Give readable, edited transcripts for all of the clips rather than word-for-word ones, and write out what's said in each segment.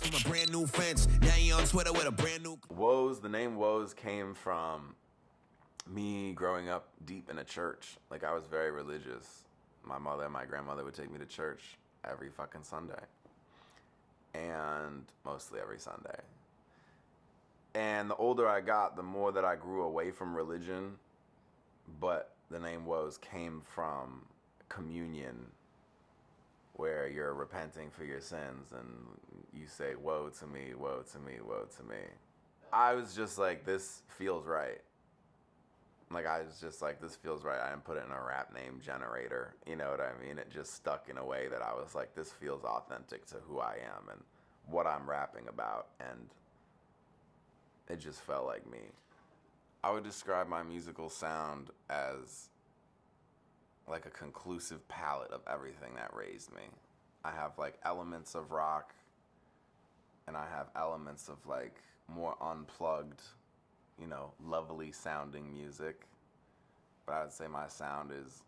from a brand new fence. Now you on Twitter with a brand new. WOES, the name WOES came from me growing up deep in a church. Like, I was very religious. My mother and my grandmother would take me to church every fucking Sunday. And mostly every Sunday. And the older I got, the more that I grew away from religion. But the name WOES came from communion, where you're repenting for your sins and you say, woe to me, woe to me, woe to me. I was just like, this feels right. Like, I was just like, this feels right. I didn't put it in a rap name generator. You know what I mean? It just stuck in a way that I was like, this feels authentic to who I am and what I'm rapping about. And it just felt like me. I would describe my musical sound as like a conclusive palette of everything that raised me. I have like elements of rock, and I have elements of like more unplugged, you know, lovely sounding music. But I would say my sound is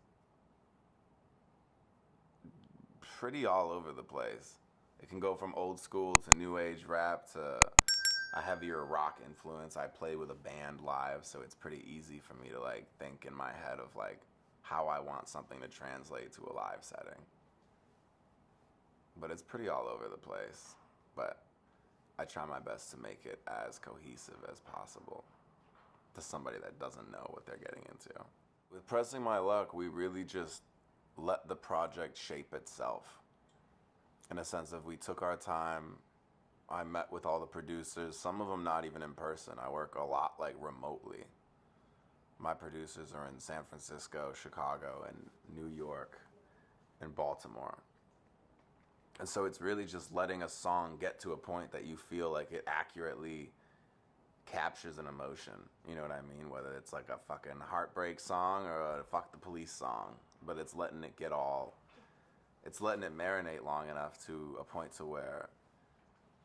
pretty all over the place. It can go from old school to new age rap to a heavier rock influence. I play with a band live, so it's pretty easy for me to like think in my head of like how I want something to translate to a live setting. But it's pretty all over the place. But I try my best to make it as cohesive as possible to somebody that doesn't know what they're getting into. With Pressing My Luck, we really just let the project shape itself. In a sense of, we took our time. I met with all the producers, some of them not even in person. I work a lot like remotely. My producers are in San Francisco, Chicago, and New York, and Baltimore. And so it's really just letting a song get to a point that you feel like it accurately captures an emotion. You know what I mean? Whether it's like a fucking heartbreak song or a fuck the police song. But it's letting it it's letting it marinate long enough to a point to where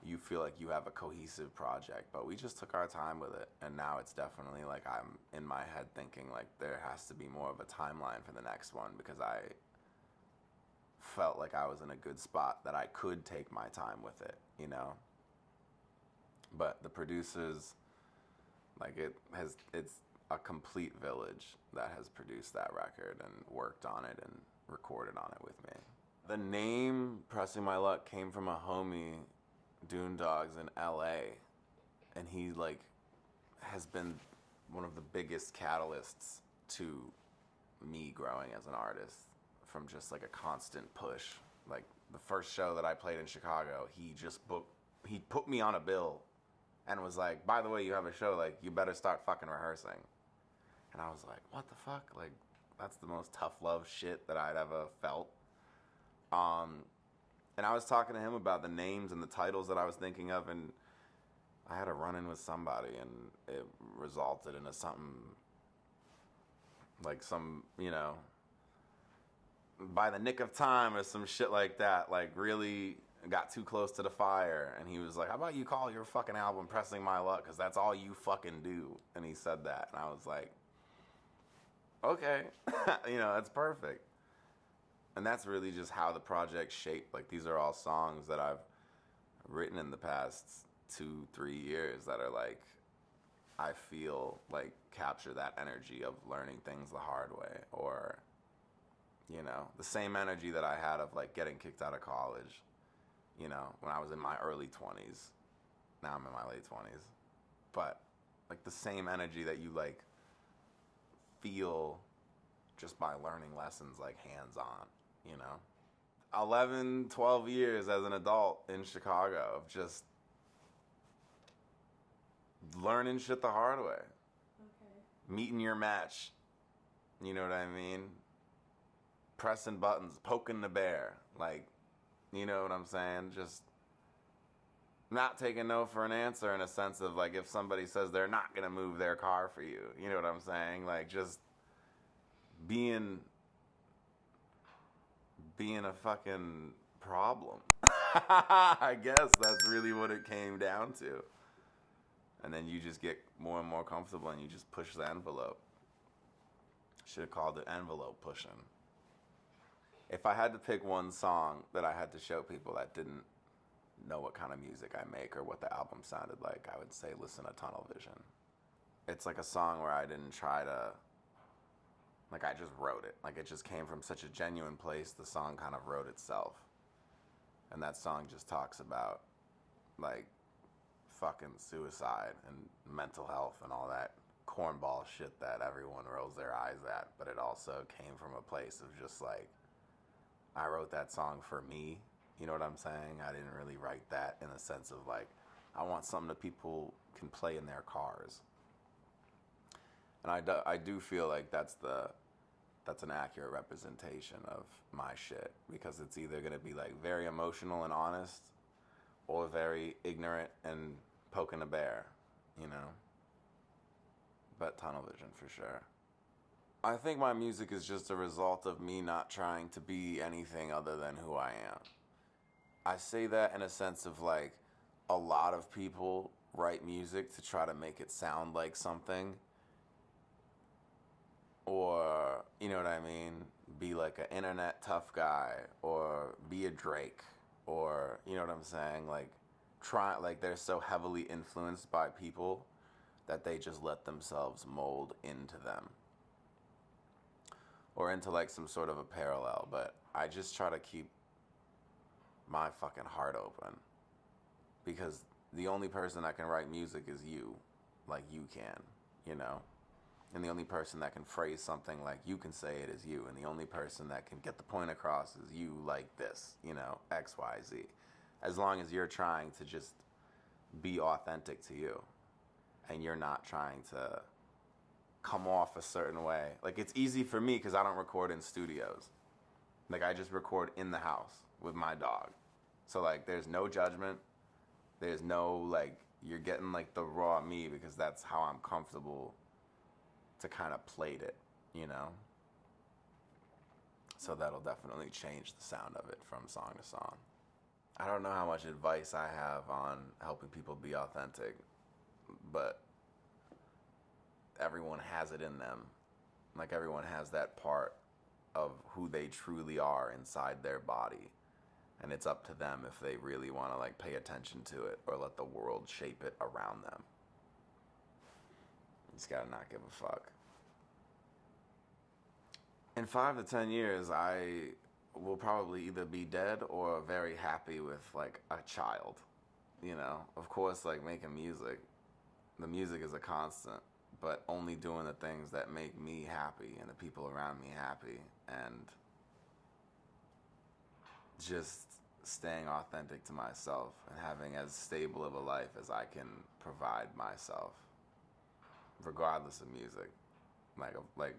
you feel like you have a cohesive project. But we just took our time with it, and now it's definitely like I'm in my head thinking like there has to be more of a timeline for the next one, because I felt like I was in a good spot that I could take my time with it, you know? But the producers, like, it's a complete village that has produced that record and worked on it and recorded on it with me. The name Pressing My Luck came from a homie, Dune Dogs, in LA, and he like has been one of the biggest catalysts to me growing as an artist, from just like a constant push. Like the first show that I played in Chicago, he put me on a bill and was like, by the way, you have a show, like you better start fucking rehearsing. And I was like, what the fuck? Like, that's the most tough love shit that I'd ever felt. And I was talking to him about the names and the titles that I was thinking of, and I had a run-in with somebody, and it resulted in something like some, you know, by the nick of time or some shit like that, like really got too close to the fire. And he was like, how about you call your fucking album Pressing My Luck, because that's all you fucking do. And he said that, and I was like, okay. You know, that's perfect. And that's really just how the project shaped. Like, these are all songs that I've written in the past 2-3 years that are like, I feel like capture that energy of learning things the hard way, or, you know, the same energy that I had of like getting kicked out of college, you know, when I was in my early 20s. Now I'm in my late 20s. But like the same energy that you like feel just by learning lessons like hands-on, you know? 11, 12 years as an adult in Chicago of just learning shit the hard way. Okay. Meeting your match. You know what I mean? Pressing buttons, poking the bear. Like, you know what I'm saying? Just not taking no for an answer, in a sense of like, if somebody says they're not going to move their car for you. You know what I'm saying? Like, just being a fucking problem. I guess that's really what it came down to. And then you just get more and more comfortable and you just push the envelope. Should have called it envelope pushing. If I had to pick one song that I had to show people that didn't know what kind of music I make or what the album sounded like, I would say listen to Tunnel Vision. It's like a song where I didn't try to, like, I just wrote it. Like, it just came from such a genuine place, the song kind of wrote itself. And that song just talks about, like, fucking suicide and mental health and all that cornball shit that everyone rolls their eyes at. But it also came from a place of just, like, I wrote that song for me. You know what I'm saying? I didn't really write that in the sense of, like, I want something that people can play in their cars. And I do feel like that's an accurate representation of my shit, because it's either going to be like very emotional and honest or very ignorant and poking a bear, you know? But Tunnel Vision for sure. I think my music is just a result of me not trying to be anything other than who I am. I say that in a sense of, like, a lot of people write music to try to make it sound like something, or, you know what I mean, be like an internet tough guy, or be a Drake, or, you know what I'm saying, like, they're so heavily influenced by people that they just let themselves mold into them, or into, like, some sort of a parallel. But I just try to keep my fucking heart open, because the only person that can write music is you, like you can, you know? And the only person that can phrase something like you can say it is you. And the only person that can get the point across is you, like this, you know, X, Y, Z. As long as you're trying to just be authentic to you and you're not trying to come off a certain way. Like, it's easy for me because I don't record in studios. Like, I just record in the house with my dog. So, like, there's no judgment. There's no, like, you're getting, like, the raw me, because that's how I'm comfortable to kind of plate it, you know? So that'll definitely change the sound of it from song to song. I don't know how much advice I have on helping people be authentic, but everyone has it in them. Like, everyone has that part of who they truly are inside their body. And it's up to them if they really want to, like, pay attention to it or let the world shape it around them. You just gotta not give a fuck. In 5 to 10 years, I will probably either be dead or very happy with, like, a child. You know, of course, like, making music, the music is a constant, but only doing the things that make me happy and the people around me happy, and just staying authentic to myself and having as stable of a life as I can provide myself, regardless of music. Like,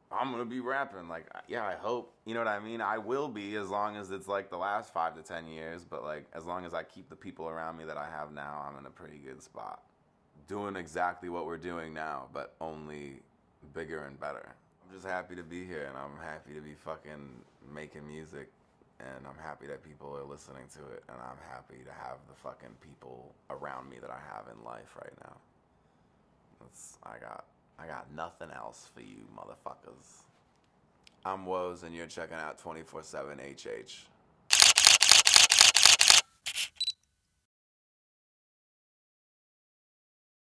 I'm gonna be rapping, like, yeah, I hope, you know what I mean? I will be, as long as it's like the last 5 to 10 years, but, like, as long as I keep the people around me that I have now, I'm in a pretty good spot. Doing exactly what we're doing now, but only bigger and better. I'm just happy to be here, and I'm happy to be fucking making music, and I'm happy that people are listening to it, and I'm happy to have the fucking people around me that I have in life right now. I got nothing else for you motherfuckers. I'm WOES, and you're checking out 24/7 HH.